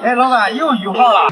哎，老板又余号了。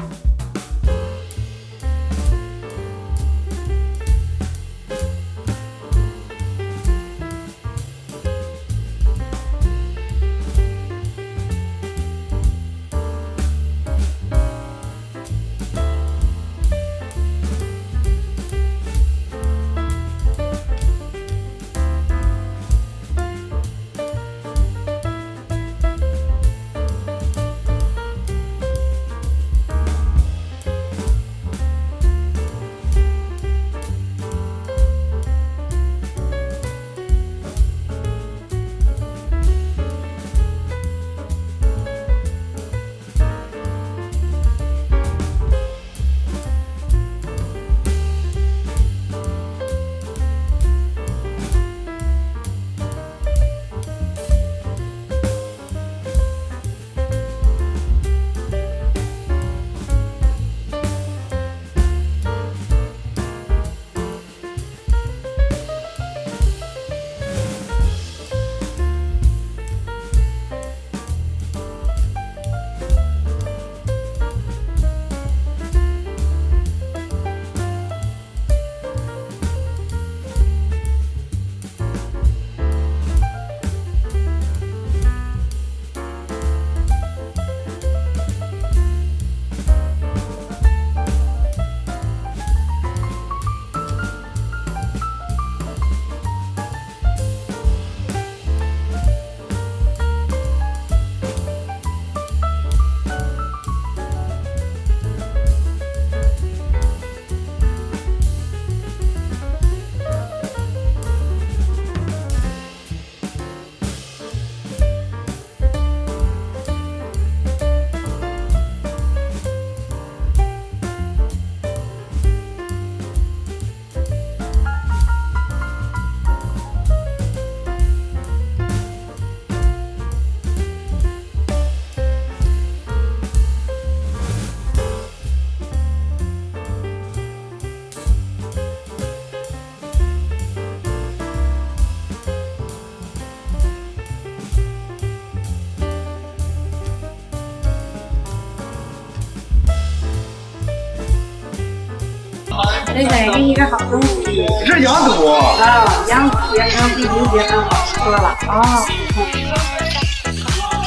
现在给你一个好东西，这是羊肚啊，羊血比牛血更好吃了啊。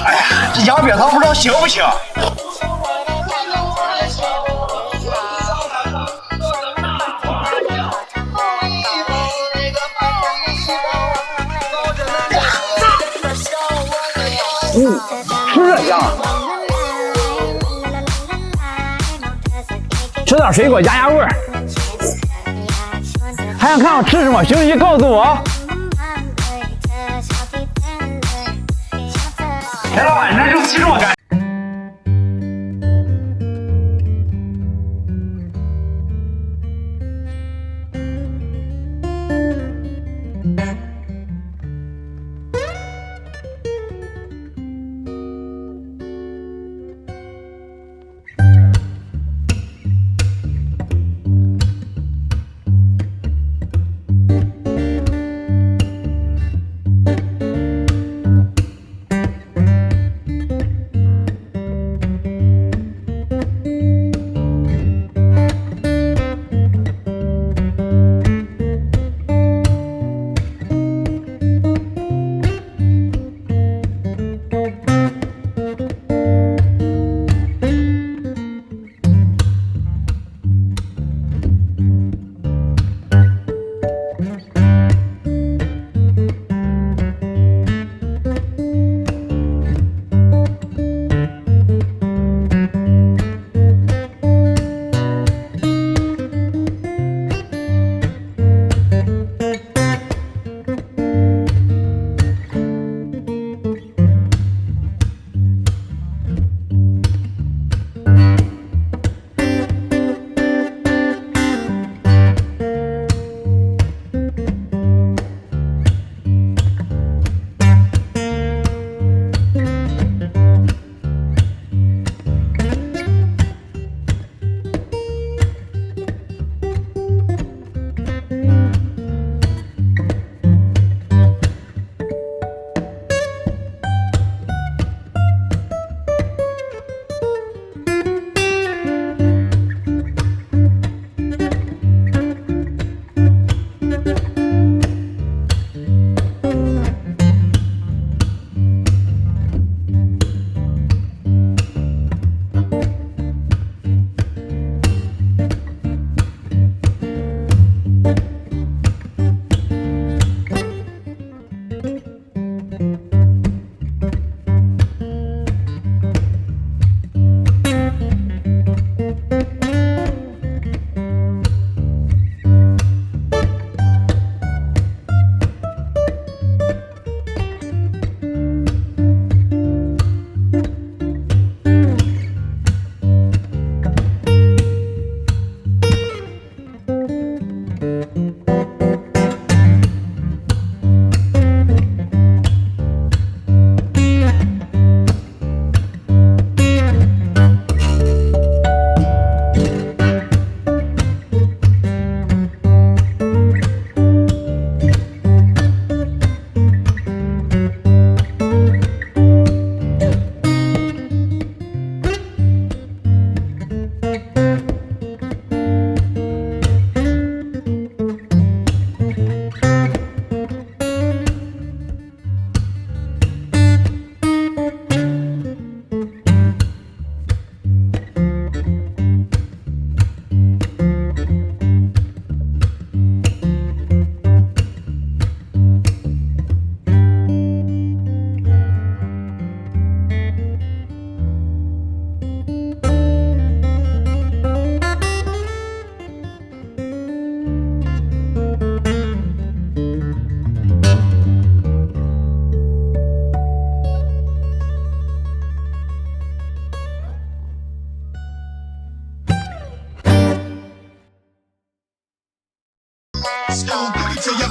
哎呀，这羊瘪汤不知道行不行？吃这香。吃点水果压压味儿。还想看我吃什么？行不行？告诉我。哎，老板，你这肉皮这么干？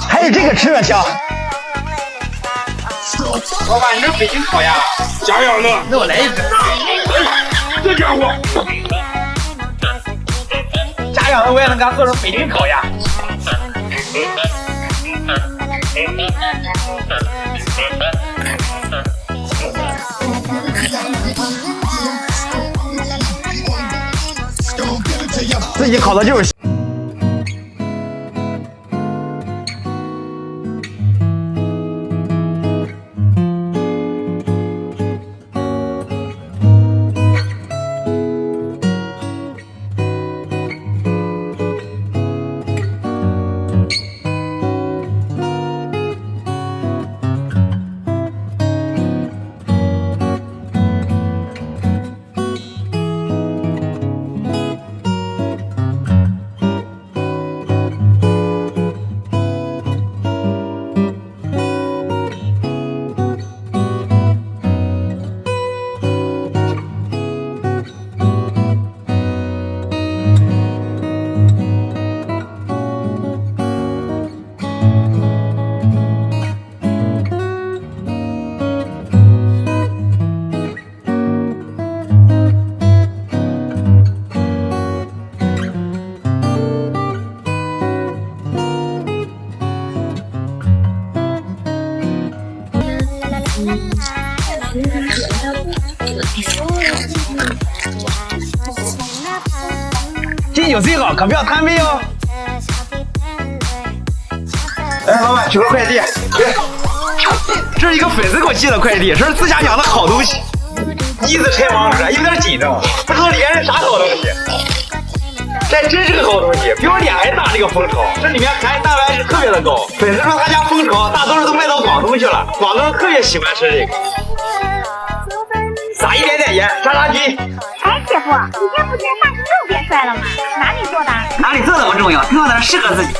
还有这个吃着香。老板，你这北京烤鸭加羊的，那我来一只。这家伙，加羊的我也能给它做成北京烤鸭。自己烤的就是。敬酒最好，可不要贪杯哦。哎，老板，取个快递。这是一个粉丝给我寄的快递，这是自家养的好东西。第一次拆盲盒，有点紧张，不知道里面是啥好东西。这真是个好东西，比我脸还大。这个蜂巢，这里面含蛋白质特别的高。粉丝说他家蜂巢大多数都卖到广东去了，广东人特别喜欢吃这个。撒一点点盐，杀杀菌。哎，姐夫，你这不是大胸肉变帅了吗？哪里做的？哪里做的不重要，做的适合自己。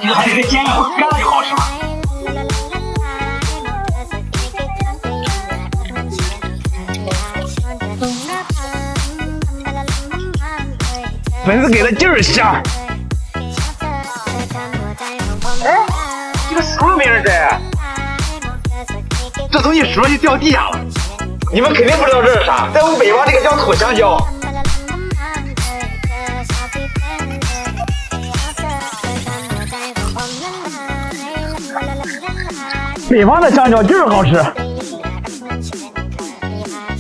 这个还得煎一会儿，干了就好吃了。粉丝给的就是香。哎，这个熟了没人摘，这东西熟了就掉地下了。你们肯定不知道这是啥，在我们北方这个叫土香蕉。北方的香蕉就是好吃。